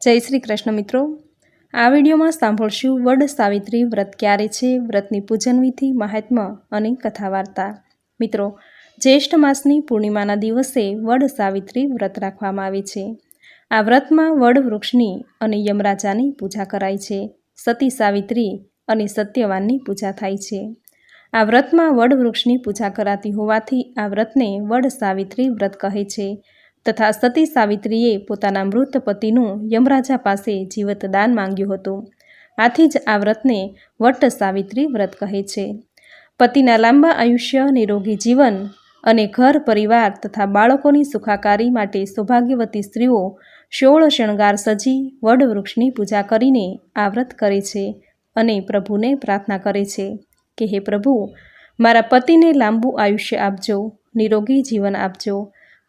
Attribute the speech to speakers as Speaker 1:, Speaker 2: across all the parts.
Speaker 1: જય શ્રી કૃષ્ણ મિત્રો, આ વિડીયોમાં સાંભળશું વડ સાવિત્રી વ્રત ક્યારે છે, વ્રતની પૂજન વિધિ, મહાત્મ્ય અને કથા વાર્તા। મિત્રો, જ્યેષ્ઠ માસની પૂર્ણિમાના દિવસે વડ સાવિત્રી વ્રત રાખવામાં આવે છે। આ વ્રતમાં વડ વૃક્ષની અને યમરાજાની પૂજા કરાય છે। સતી સાવિત્રી અને સત્યવાનની પૂજા થાય છે। આ વ્રતમાં વડ વૃક્ષની પૂજા કરાતી હોવાથી આ વ્રતને વડ સાવિત્રી વ્રત કહે છે તથા સતી સાવિત્રીએ પોતાના મૃત પતિનું યમરાજા પાસે જીવત દાન માંગ્યું હતું। આથી જ આ વ્રતને વટ સાવિત્રી વ્રત કહે છે। પતિના લાંબા આયુષ્ય, નિરોગી જીવન અને ઘર પરિવાર તથા બાળકોની સુખાકારી માટે સૌભાગ્યવતી સ્ત્રીઓ 16 શણગાર સજી વડ વૃક્ષની પૂજા કરીને આ વ્રત કરે છે અને પ્રભુને પ્રાર્થના કરે છે કે હે પ્રભુ, મારા પતિને લાંબુ આયુષ્ય આપજો, નિરોગી જીવન આપજો,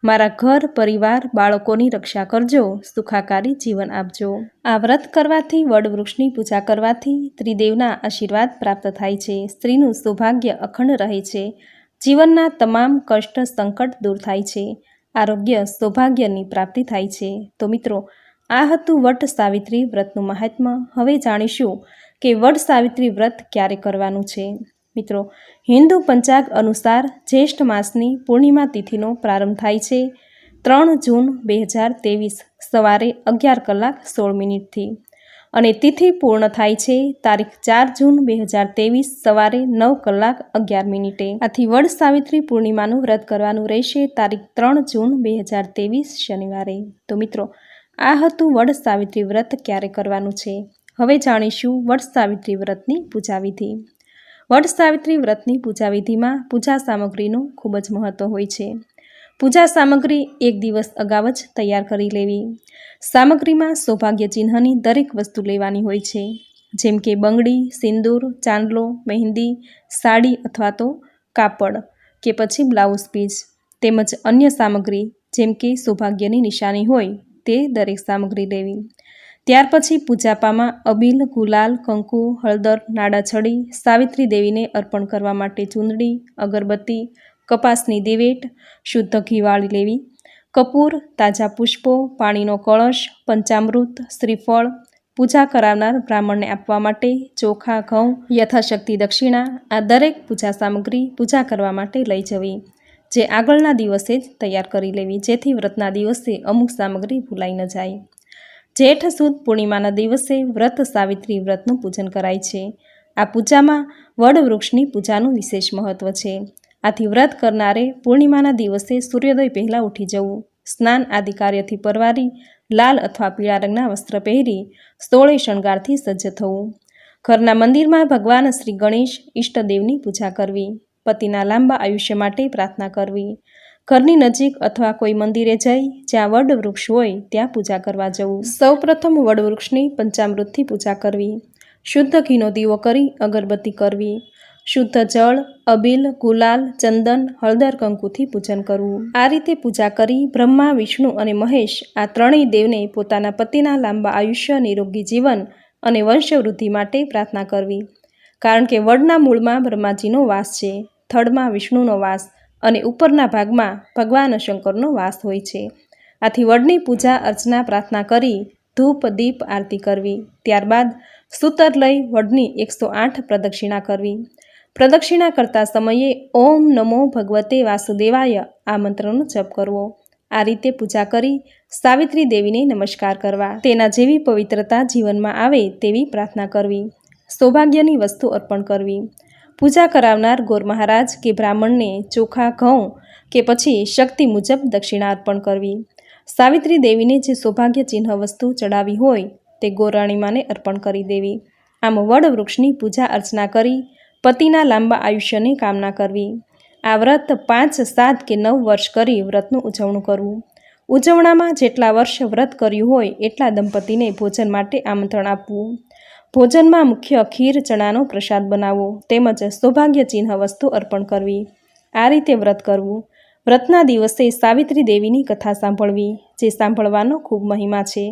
Speaker 1: મારા ઘર પરિવાર બાળકોની રક્ષા કરજો, સુખાકારી જીવન આપજો। આ વ્રત કરવાથી, વડ વૃક્ષની પૂજા કરવાથી ત્રિદેવના આશીર્વાદ પ્રાપ્ત થાય છે। સ્ત્રીનું સૌભાગ્ય અખંડ રહે છે। જીવનના તમામ કષ્ટ સંકટ દૂર થાય છે। આરોગ્ય સૌભાગ્યની પ્રાપ્તિ થાય છે। તો મિત્રો, આ હતું વટ સાવિત્રી વ્રતનું મહાત્મ્ય। હવે જાણીશું કે વડ સાવિત્રી વ્રત ક્યારે કરવાનું છે। મિત્રો, હિન્દુ પંચાંગ અનુસાર જ્યેષ્ઠ માસની પૂર્ણિમા તિથિનો પ્રારંભ થાય છે 3 જૂન 2023 સવારે 11:16 અને તિથિ પૂર્ણ થાય છે તારીખ 4 જૂન 2023 સવારે 9:11। આથી વડ સાવિત્રી પૂર્ણિમાનું વ્રત કરવાનું રહેશે તારીખ 3 જૂન 2023 શનિવારે। તો મિત્રો, આ હતું વડ સાવિત્રી વ્રત ક્યારે કરવાનું છે। હવે જાણીશું વડ સાવિત્રી વ્રતની પૂજા વિધિ। વડ સાવિત્રી વ્રતની પૂજા વિધિમાં પૂજા સામગ્રીનું ખૂબ જ મહત્વ હોય છે। પૂજા સામગ્રી એક દિવસ અગાઉ જ તૈયાર કરી લેવી। સામગ્રીમાં સૌભાગ્ય ચિહ્નની દરેક વસ્તુ લેવાની હોય છે, જેમ કે બંગડી, સિંદૂર, ચાંદલો, મહેંદી, સાડી અથવા તો કાપડ કે પછી બ્લાઉઝ પીસ, તેમજ અન્ય સામગ્રી જેમ કે સૌભાગ્યની નિશાની હોય તે દરેક સામગ્રી લેવી। ત્યાર પછી પૂજાપામાં અબીલ, ગુલાલ, કંકુ, હળદર, નાડાછડી, સાવિત્રી દેવીને અર્પણ કરવા માટે ચૂંદડી, અગરબત્તી, કપાસની દિવેટ, શુદ્ધ ઘી વાળી લેવી, કપૂર, તાજા પુષ્પો, પાણીનો કળશ, પંચામૃત, શ્રીફળ, પૂજા કરાવનાર બ્રાહ્મણને આપવા માટે ચોખા, ઘઉં, યથાશક્તિ દક્ષિણા, આ દરેક પૂજા સામગ્રી પૂજા કરવા માટે લઈ જવી, જે આગળના દિવસે જ તૈયાર કરી લેવી, જેથી વ્રતના દિવસે અમુક સામગ્રી ભૂલાઈ ન જાય। જેઠ સુદ પૂર્ણિમાના દિવસે વ્રત સાવિત્રી વ્રતનું પૂજન કરાય છે। આ પૂજામાં વડ વૃક્ષની પૂજાનું વિશેષ મહત્વ છે। આથી વ્રત કરનારે પૂર્ણિમાના દિવસે સૂર્યોદય પહેલાં ઉઠી જવું, સ્નાન આદિ કાર્યથી પરવારી લાલ અથવા પીળા રંગના વસ્ત્ર પહેરી 16 શણગારથી સજ્જ થવું। ઘરના મંદિરમાં ભગવાન શ્રી ગણેશ ઈષ્ટદેવની પૂજા કરવી, પતિના લાંબા આયુષ્ય માટે પ્રાર્થના કરવી, ઘરની નજીક અથવા કોઈ મંદિરે જઈ જ્યાં વડ વૃક્ષ હોય ત્યાં પૂજા કરવા જવું। સૌપ્રથમ વડ વૃક્ષની પંચામૃતથી પૂજા કરવી, શુદ્ધ ઘીનો દીવો કરી અગરબત્તી કરવી, શુદ્ધ જળ, અબીલ, ગુલાલ, ચંદન, હળદર, કંકુથી પૂજન કરવું। આ રીતે પૂજા કરી બ્રહ્મા, વિષ્ણુ અને મહેશ આ ત્રણેય દેવને પોતાના પતિના લાંબા આયુષ્ય, નિરોગી જીવન અને વંશવૃદ્ધિ માટે પ્રાર્થના કરવી। કારણ કે વડના મૂળમાં બ્રહ્માજીનો વાસ છે, થડમાં વિષ્ણુનો વાસ અને ઉપરના ભાગમાં ભગવાન શંકરનો વાસ હોય છે। આથી વડની પૂજા અર્ચના પ્રાર્થના કરી ધૂપ, દીપ, આરતી કરવી। ત્યારબાદ સૂતર લઈ વડની 108 પ્રદક્ષિણા કરવી। પ્રદક્ષિણા કરતા સમયે ઓમ નમો ભગવતે વાસુદેવાય આ મંત્રનો જપ કરવો। આ રીતે પૂજા કરી સાવિત્રી દેવીને નમસ્કાર કરવા, તેના જેવી પવિત્રતા જીવનમાં આવે તેવી પ્રાર્થના કરવી, સૌભાગ્યની વસ્તુ અર્પણ કરવી। પૂજા કરાવનાર ગોર મહારાજ કે બ્રાહ્મણને ચોખા, ઘઉં કે પછી શક્તિ મુજબ દક્ષિણા અર્પણ કરવી। સાવિત્રી દેવીને જે સૌભાગ્ય ચિહ્ન વસ્તુ ચડાવી હોય તે ગોરાણીમાને અર્પણ કરી દેવી। આમ વડ વૃક્ષની પૂજા અર્ચના કરી પતિના લાંબા આયુષ્યની કામના કરવી। આ વ્રત 5, 7 કે 9 વર્ષ કરી વ્રતનું ઉજવણું કરવું। ઉજવણામાં જેટલા વર્ષ વ્રત કર્યું હોય એટલા દંપતીને ભોજન માટે આમંત્રણ આપવું। ભોજનમાં મુખ્ય ખીર, ચણાનો પ્રસાદ બનાવવો તેમજ સૌભાગ્ય ચિહ્ન વસ્તુ અર્પણ કરવી। આ રીતે વ્રત કરવું। વ્રતના દિવસે સાવિત્રી દેવીની કથા સાંભળવી, જે સાંભળવાનો ખૂબ મહિમા છે।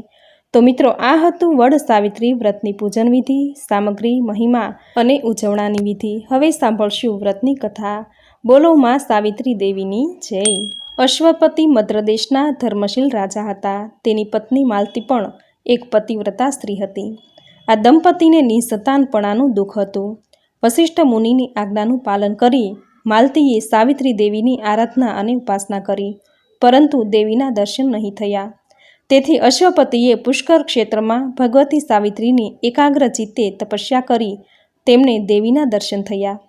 Speaker 1: તો મિત્રો, આ હતું વડ સાવિત્રી વ્રતની પૂજન વિધિ, સામગ્રી, મહિમા અને ઉજવણાની વિધિ। હવે સાંભળશું વ્રતની કથા। બોલો માં સાવિત્રી દેવીની જય। અશ્વપતિ મદ્ર દેશના ધર્મશીલ રાજા હતા। તેની પત્ની માલતી પણ એક પતિવ્રતા સ્ત્રી હતી. આ દંપતીને નિસંતાનપણાનું દુઃખ હતું. વશિષ્ઠ મુનિની આજ્ઞાનું પાલન કરી માલતીએ સાવિત્રી દેવીની આરાધના અને ઉપાસના કરી, પરંતુ દેવીના દર્શન નહીં થયા. તેથી અશ્વપતિએ પુષ્કર ક્ષેત્રમાં ભગવતી સાવિત્રીની એકાગ્ર ચિત્તે તપસ્યા કરી તેમને દેવીના દર્શન થયા.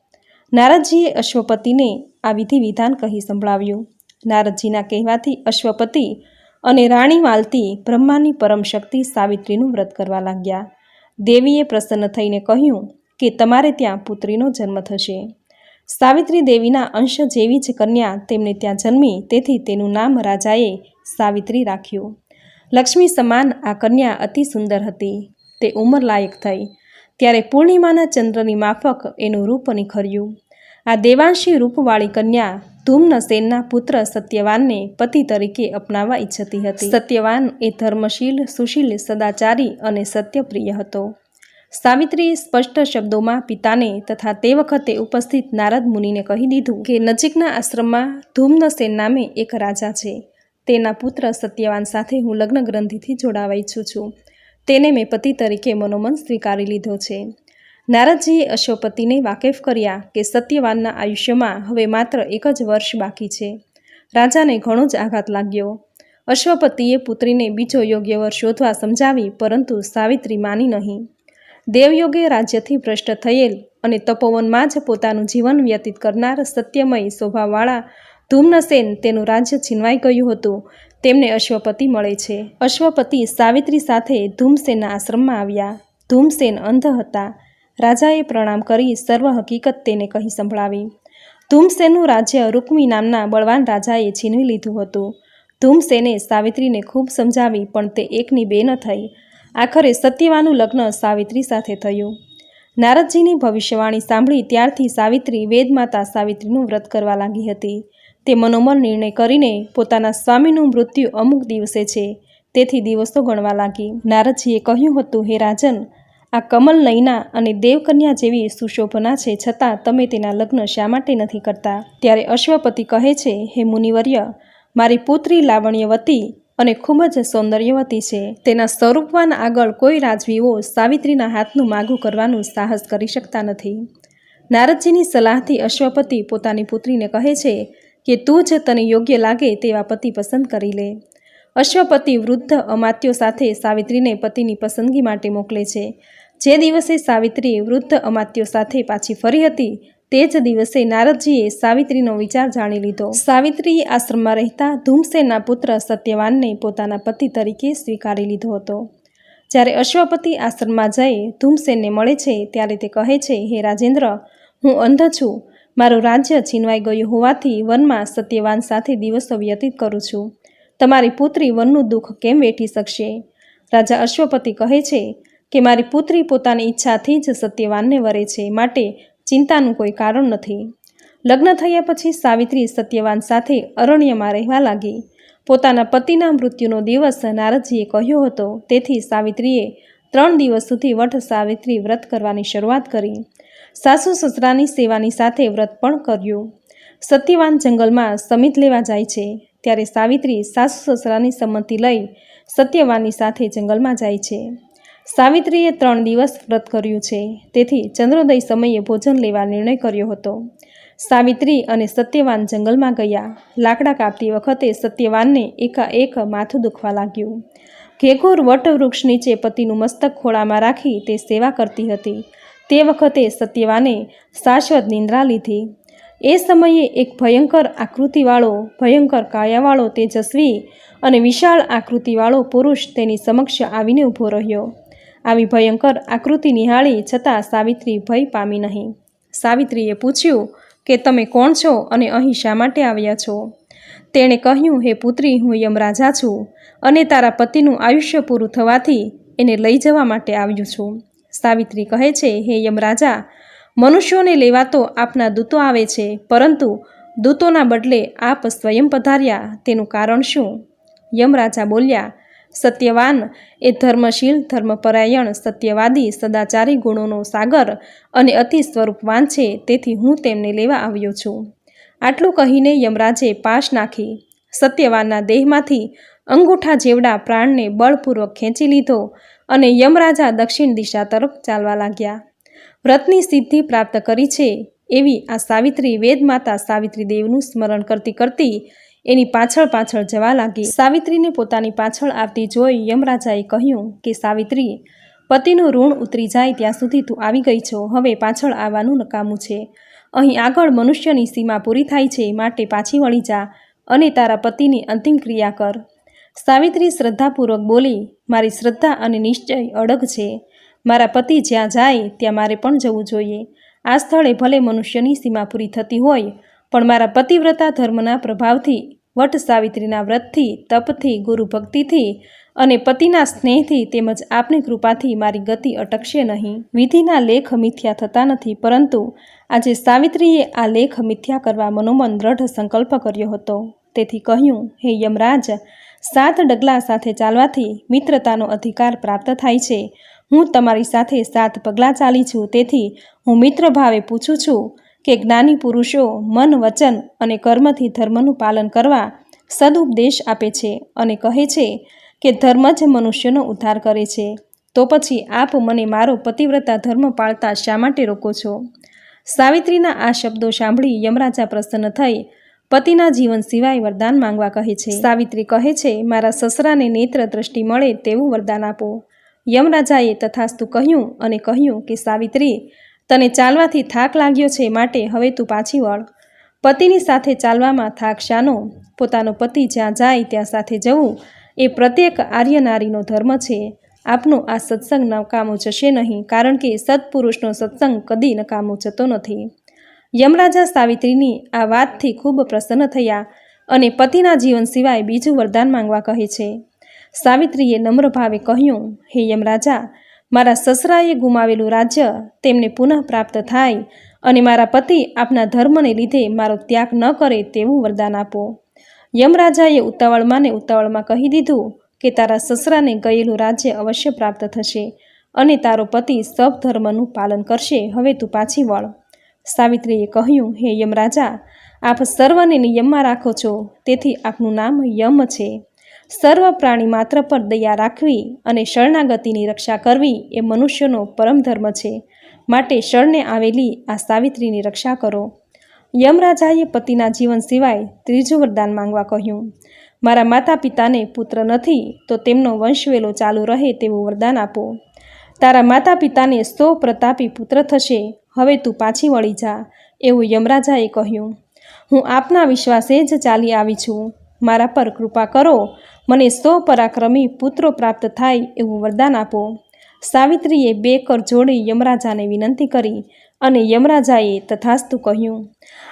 Speaker 1: નારદજીએ અશ્વપતિને આ વિધિ વિધાન કહી સંભળાવ્યું. નારદજીના કહેવાથી અશ્વપતિ અને રાણી માલતી બ્રહ્માની પરમ શક્તિ સાવિત્રીનું વ્રત કરવા લાગ્યા. દેવીએ પ્રસન્ન થઈને કહ્યું કે તમારે ત્યાં પુત્રીનો જન્મ થશે. સાવિત્રી દેવીના અંશ જેવી જ કન્યા તેમને ત્યાં જન્મી, તેથી તેનું નામ રાજાએ સાવિત્રી રાખ્યું. લક્ષ્મી સમાન આ કન્યા અતિ સુંદર હતી. તે ઉંમરલાયક થઈ ત્યારે પૂર્ણિમાના ચંદ્રની માફક એનું રૂપ નિખર્યું. આ દેવાંશી રૂપવાળી કન્યા ધૂમ્નસેનના પુત્ર સત્યવાનને પતિ તરીકે અપનાવવા ઈચ્છતી હતી. સત્યવાન એ ધર્મશીલ, સુશીલ, સદાચારી અને સત્યપ્રિય હતો. સાવિત્રીએ સ્પષ્ટ શબ્દોમાં પિતાને તથા તે વખતે ઉપસ્થિત નારદ મુનિને કહી દીધું કે નજીકના આશ્રમમાં ધૂમ્નસેન નામે એક રાજા છે. તેના પુત્ર સત્યવાન સાથે હું લગ્ન ગ્રંથિથી જોડાવા ઈચ્છું છું. તેને મેં પતિ તરીકે મનોમન સ્વીકારી લીધો છે. નારદજીએ અશ્વપતિને વાકેફ કર્યા કે સત્યવાનના આયુષ્યમાં હવે માત્ર 1 જ વર્ષ બાકી છે. રાજાને ઘણો જ આઘાત લાગ્યો. અશ્વપતિએ પુત્રીને બીજો યોગ્ય વર શોધવા સમજાવી, પરંતુ સાવિત્રી માની નહીં. દેવયોગે રાજ્યથી ભ્રષ્ટ થયેલ અને તપોવનમાં જ પોતાનું જીવન વ્યતીત કરનાર સત્યમય સ્વભાવવાળા ધૂમ્નસેન તેનું રાજ્ય છીનવાઈ ગયું હતું તેમને અશ્વપતિ મળે છે. અશ્વપતિ સાવિત્રી સાથે ધૂમસેનના આશ્રમમાં આવ્યા. ધૂમસેન અંધ હતા. રાજાએ પ્રણામ કરી સર્વ હકીકત તેને કહી સંભળાવી. ધૂમસેનનું રાજ્ય રૂકમી નામના બળવાન રાજાએ છીનવી લીધું હતું. ધૂમસેને સાવિત્રીને ખૂબ સમજાવી, પણ તે એકની બે ન થઈ. આખરે સત્યવાનનું લગ્ન સાવિત્રી સાથે થયું. નારદજીની ભવિષ્યવાણી સાંભળી ત્યારથી સાવિત્રી વેદમાતા સાવિત્રીનું વ્રત કરવા લાગી હતી. તે મનોમન નિર્ણય કરીને પોતાના સ્વામીનું મૃત્યુ અમુક દિવસે છે, તેથી દિવસો ગણવા લાગી. નારદજીએ કહ્યું હતું, હે રાજન, આ કમલ નયના અને દેવકન્યા જેવી સુશોભના છે, છતાં તમે તેના લગ્ન શા માટે નથી કરતા? ત્યારે અશ્વપતિ કહે છે, હે મુનિવર્ય, મારી પુત્રી લાવણ્યવતી અને ખૂબ જ સૌંદર્યવતી છે. તેના સ્વરૂપવાન આગળ કોઈ રાજવીઓ સાવિત્રીના હાથનું માગું કરવાનું સાહસ કરી શકતા નથી. નારદજીની સલાહથી અશ્વપતિ પોતાની પુત્રીને કહે છે કે તું જ તને યોગ્ય લાગે તેવા પતિ પસંદ કરી લે. અશ્વપતિ વૃદ્ધ અમાત્યો સાથે સાવિત્રીને પતિની પસંદગી માટે મોકલે છે. જે દિવસે સાવિત્રી વૃદ્ધ અમાત્યો સાથે પાછી ફરી હતી તે જ દિવસે નારદજીએ સાવિત્રીનો વિચાર જાણી લીધો. સાવિત્રીએ આશ્રમમાં રહેતા ધૂમસેનના પુત્ર સત્યવાનને પોતાના પતિ તરીકે સ્વીકારી લીધો હતો. જ્યારે અશ્વપતિ આશ્રમમાં જઈ ધૂમસેનને મળે છે ત્યારે તે કહે છે, હે રાજેન્દ્ર, હું અંધ છું. મારું રાજ્ય છીનવાઈ ગયું હોવાથી વનમાં સત્યવાન સાથે દિવસો વ્યતીત કરું છું. તમારી પુત્રી વનનું દુઃખ કેમ વેઠી શકશે? રાજા અશ્વપતિ કહે છે કે મારી પુત્રી પોતાની ઈચ્છાથી જ સત્યવાનને વરે છે, માટે ચિંતાનું કોઈ કારણ નથી. લગ્ન થયા પછી સાવિત્રી સત્યવાન સાથે અરણ્યમાં રહેવા લાગી. પોતાના પતિના મૃત્યુનો દિવસ નારદજીએ કહ્યો હતો, તેથી સાવિત્રીએ 3 દિવસ સુધી વટ સાવિત્રી વ્રત કરવાની શરૂઆત કરી. સાસુ સસરાની સેવાની સાથે વ્રત પણ કર્યું. સત્યવાન જંગલમાં સમિત લેવા જાય છે ત્યારે સાવિત્રી સાસુ સસરાની સંમતિ લઈ સત્યવાનની સાથે જંગલમાં જાય છે. સાવિત્રીએ 3 દિવસ વ્રત કર્યું છે, તેથી ચંદ્રોદય સમયે ભોજન લેવા નિર્ણય કર્યો હતો. સાવિત્રી અને સત્યવાન જંગલમાં ગયા. લાકડા કાપતી વખતે સત્યવાનને એકાએક માથું દુખવા લાગ્યું. ઘેઘોર વટવૃક્ષ નીચે પતિનું મસ્તક ખોળામાં રાખી તે સેવા કરતી હતી. તે વખતે સત્યવાને શાશ્વત નિંદ્રા લીધી. એ સમયે એક ભયંકર આકૃતિવાળો, ભયંકર કાયાવાળો, તેજસ્વી અને વિશાળ આકૃતિવાળો પુરુષ તેની સમક્ષ આવીને ઊભો રહ્યો. આવી ભયંકર આકૃતિ નિહાળી છતાં સાવિત્રી ભય પામી નહીં. સાવિત્રીએ પૂછ્યું કે તમે કોણ છો અને અહીં શા માટે આવ્યા છો? તેણે કહ્યું, હે પુત્રી, હું યમરાજા છું અને તારા પતિનું આયુષ્ય પૂરું થવાથી એને લઈ જવા માટે આવ્યું છું. સાવિત્રી કહે છે, હે યમરાજા, મનુષ્યોને લેવા તો આપના દૂતો આવે છે, પરંતુ દૂતોના બદલે આપ સ્વયં પધાર્યા, તેનું કારણ શું? યમરાજા બોલ્યા, સત્યવાન એ ધર્મશીલ, ધર્મપરાયણ, સત્યવાદી, સદાચારી ગુણોનો સાગર અને અતિ સ્વરૂપવાન છે, તેથી હું તેમને લેવા આવ્યો છું. આટલું કહીને યમરાજે પાશ નાખી સત્યવાનના દેહમાંથી અંગૂઠા જેવડા પ્રાણને બળપૂર્વક ખેંચી લીધો અને યમરાજા દક્ષિણ દિશા તરફ ચાલવા લાગ્યા. વ્રતની સિદ્ધિ પ્રાપ્ત કરી છે એવી આ સાવિત્રી વેદમાતા સાવિત્રી દેવનું સ્મરણ કરતી કરતી એની પાછળ પાછળ જવા લાગી. સાવિત્રીને પોતાની પાછળ આવતી જોઈ યમરાજાએ કહ્યું કે સાવિત્રી, પતિનું ઋણ ઉતરી જાય ત્યાં સુધી તું આવી ગઈ છો. હવે પાછળ આવવાનું નકામું છે. અહીં આગળ મનુષ્યની સીમા પૂરી થાય છે, માટે પાછી વળી જા અને તારા પતિની અંતિમ ક્રિયા કર. સાવિત્રી શ્રદ્ધાપૂર્વક બોલી, મારી શ્રદ્ધા અને નિશ્ચય અડગ છે. મારા પતિ જ્યાં જાય ત્યાં મારે પણ જવું જોઈએ. આ સ્થળે ભલે મનુષ્યની સીમા પૂરી થતી હોય, પણ મારા પતિવ્રતા ધર્મના પ્રભાવથી, વટ સાવિત્રીના વ્રતથી, તપથી, ગુરુ ભક્તિથી અને પતિના સ્નેહથી તેમજ આપની કૃપાથી મારી ગતિ અટકશે નહીં. વિધિના લેખ મિથ્યા થતા નથી, પરંતુ આજે સાવિત્રીએ આ લેખ મિથ્યા કરવા મનોમન દ્રઢ સંકલ્પ કર્યો હતો. તેથી કહ્યું, હે યમરાજ, 7 ડગલા સાથે ચાલવાથી મિત્રતાનો અધિકાર પ્રાપ્ત થાય છે. હું તમારી સાથે 7 પગલાં ચાલી છું. તેથી હું મિત્ર ભાવે પૂછું છું કે જ્ઞાની પુરુષો મન, વચન અને કર્મથી ધર્મનું પાલન કરવા સદુપદેશ આપે છે અને કહે છે કે ધર્મ જ મનુષ્યનો ઉદ્ધાર કરે છે. તો પછી આપ મને મારો પતિવ્રતા ધર્મ પાળતા શા માટે રોકો છો? સાવિત્રીના આ શબ્દો સાંભળી યમરાજા પ્રસન્ન થઈ પતિના જીવન સિવાય વરદાન માંગવા કહે છે. સાવિત્રી કહે છે, મારા સસરાને નેત્ર દ્રષ્ટિ મળે તેવું વરદાન આપો. યમરાજાએ તથાસ્તુ કહ્યું અને કહ્યું કે સાવિત્રી, તને ચાલવાથી થાક લાગ્યો છે, માટે હવે તું પાછી વળ. પતિની સાથે ચાલવામાં થાક શાનો? પોતાનો પતિ જ્યાં જાય ત્યાં સાથે જવું એ પ્રત્યેક આર્ય નારીનો ધર્મ છે. આપનો આ સત્સંગ નકામો જશે નહીં, કારણ કે સત્પુરુષનો સત્સંગ કદી નકામો જતો નથી. યમરાજા સાવિત્રીની આ વાતથી ખૂબ પ્રસન્ન થયા અને પતિના જીવન સિવાય બીજું વરદાન માંગવા કહે છે. સાવિત્રીએ નમ્ર ભાવે કહ્યું, હે યમરાજા, મારા સસરાએ ગુમાવેલું રાજ્ય તેમને પુનઃ પ્રાપ્ત થાય અને મારા પતિ આપના ધર્મને લીધે મારો ત્યાગ ન કરે તેવું વરદાન આપો. યમરાજાએ ઉતાવળમાં ને ઉતાવળમાં કહી દીધું કે તારા સસરાને ગયેલું રાજ્ય અવશ્ય પ્રાપ્ત થશે અને તારો પતિ સબ ધર્મનું પાલન કરશે. હવે તું પાછી વળ. સાવિત્રીએ કહ્યું, હે યમરાજા, આપ સર્વને નિયમમાં રાખો છો, તેથી આપનું નામ યમ છે. સર્વ પ્રાણી માત્ર પર દયા રાખવી અને શરણાગતિની રક્ષા કરવી એ મનુષ્યનો પરમ ધર્મ છે. માટે શરણે આવેલી આ સાવિત્રીની રક્ષા કરો. યમરાજાએ પતિના જીવન સિવાય ત્રીજું વરદાન માંગવા કહ્યું. મારા માતા પિતાને પુત્ર નથી, તો તેમનો વંશવેલો ચાલુ રહે તેવું વરદાન આપો. તારા માતા પિતાને 100 પ્રતાપી પુત્ર થશે. હવે તું પાછી વળી જા, એવું યમરાજાએ કહ્યું. હું આપના વિશ્વાસે જ ચાલી આવી છું. મારા પર કૃપા કરો, મને 100 પરાક્રમી પુત્રો પ્રાપ્ત થાય એવું વરદાન આપો. સાવિત્રીએ 2 કર જોડી યમરાજાને વિનંતી કરી અને યમરાજાએ તથાસ્તુ કહ્યું.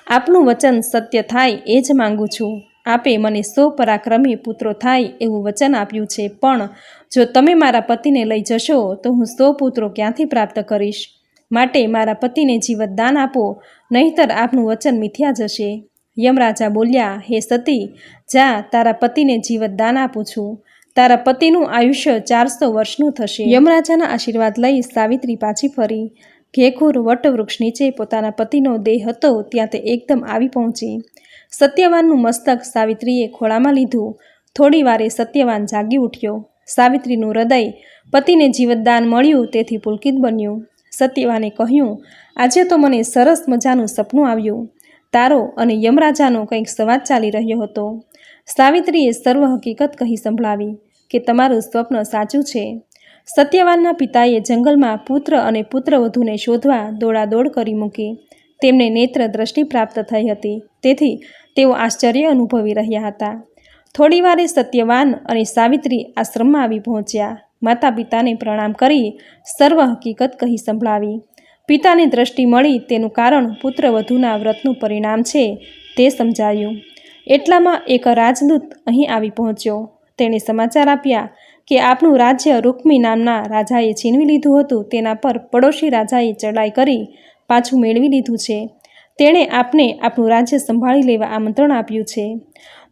Speaker 1: આપનું વચન સત્ય થાય એ જ માંગુ છું. આપે મને 100 પરાક્રમી પુત્રો થાય એવું વચન આપ્યું છે, પણ જો તમે મારા પતિને લઈ જશો તો હું 100 પુત્રો ક્યાંથી પ્રાપ્ત કરીશ? માટે મારા પતિને જીવતદાન આપો, નહીંતર આપનું વચન મિથ્યા જશે. યમરાજા બોલ્યા, હે સતી, જા, તારા પતિને જીવતદાન આપું છું. તારા પતિનું આયુષ્ય 400 વર્ષનું થશે. યમરાજાના આશીર્વાદ લઈ સાવિત્રી પાછી ફરી. ઘેઘૂર વટવૃક્ષ નીચે પોતાના પતિનો દેહ હતો ત્યાં તે એકદમ આવી પહોંચી. સત્યવાનનું મસ્તક સાવિત્રીએ ખોળામાં લીધું. થોડી વારે સત્યવાન જાગી ઉઠ્યો. સાવિત્રીનું હૃદય પતિને જીવતદાન મળ્યું તેથી પુલકિત બન્યું. સત્યવાને કહ્યું, આજે તો મને સરસ મજાનું સપનું આવ્યું. તારો અને યમરાજાનો કંઈક સંવાદ ચાલી રહ્યો હતો. સાવિત્રીએ સર્વ હકીકત કહી સંભળાવી કે તમારું સ્વપ્ન સાચું છે. સત્યવાનના પિતાએ જંગલમાં પુત્ર અને પુત્રવધૂને શોધવા દોડાદોડ કરી મૂકી. તેમને નેત્ર દ્રષ્ટિ પ્રાપ્ત થઈ હતી, તેથી તેઓ આશ્ચર્ય અનુભવી રહ્યા હતા. થોડી વારે સત્યવાન અને સાવિત્રી આશ્રમમાં આવી પહોંચ્યા. માતા પિતાને પ્રણામ કરી સર્વ હકીકત કહી સંભળાવી. પિતાને દ્રષ્ટિ મળી તેનું કારણ પુત્રવધૂના વ્રતનું પરિણામ છે તે સમજાયું. એટલામાં એક રાજદૂત અહીં આવી પહોંચ્યો. તેણે સમાચાર આપ્યા કે આપણું રાજ્ય રૂક્મી નામના રાજાએ છીનવી લીધું હતું, તેના પર પડોશી રાજાએ ચડાઈ કરી પાછું મેળવી લીધું છે. તેણે આપને આપણું રાજ્ય સંભાળી લેવા આમંત્રણ આપ્યું છે.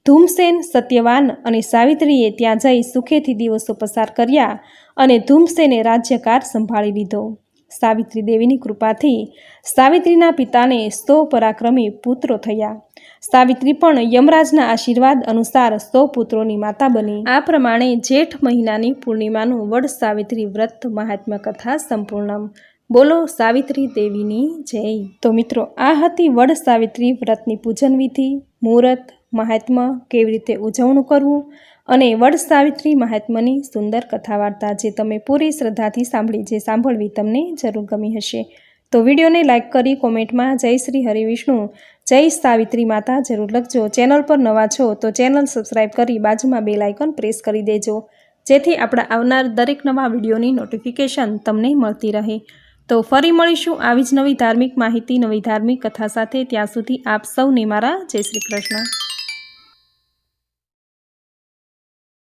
Speaker 1: ધૂમસેન, સત્યવાન અને સાવિત્રીએ ત્યાં જઈ સુખેથી દિવસો પસાર કર્યા અને ધૂમસેને રાજ્યકાર સંભાળી લીધો. સાવિત્રી દેવીની કૃપાથી સાવિત્રીના પિતાને 100 પરાક્રમી પુત્રો થયા. સાવિત્રી પણ યમરાજના આશીર્વાદ અનુસાર 100 પુત્રોની માતા બની. આ પ્રમાણે જેઠ મહિનાની પૂર્ણિમાનું વડ સાવિત્રી વ્રત મહાત્મ્ય કથા સંપૂર્ણ. બોલો સાવિત્રી દેવીની જય. તો મિત્રો, આ હતી વડ સાવિત્રી વ્રતની પૂજન વિધિ, મુહૂર્ત, મહાત્મ્ય, કેવી રીતે ઉજવણું કરવું અને વડ સાવિત્રી મહાત્મ્યની સુંદર કથા વાર્તા જે તમે પૂરી શ્રદ્ધાથી સાંભળવી તમને જરૂર ગમી હશે. તો વિડીયોને લાઇક કરી કોમેન્ટમાં જય શ્રી હરિવિષ્ણુ, જય સાવિત્રી માતા જરૂર લખજો. ચેનલ પર નવા છો તો ચેનલ સબસ્ક્રાઈબ કરી બાજુમાં બેલ આઇકોન પ્રેસ કરી દેજો, જેથી આપણા આવનાર દરેક નવા વિડીયોની નોટિફિકેશન તમને મળતી રહે. તો ફરી મળીશું આવી જ નવી ધાર્મિક માહિતી, નવી ધાર્મિક કથા સાથે. ત્યાં સુધી આપ સૌને મારા જય શ્રી કૃષ્ણ.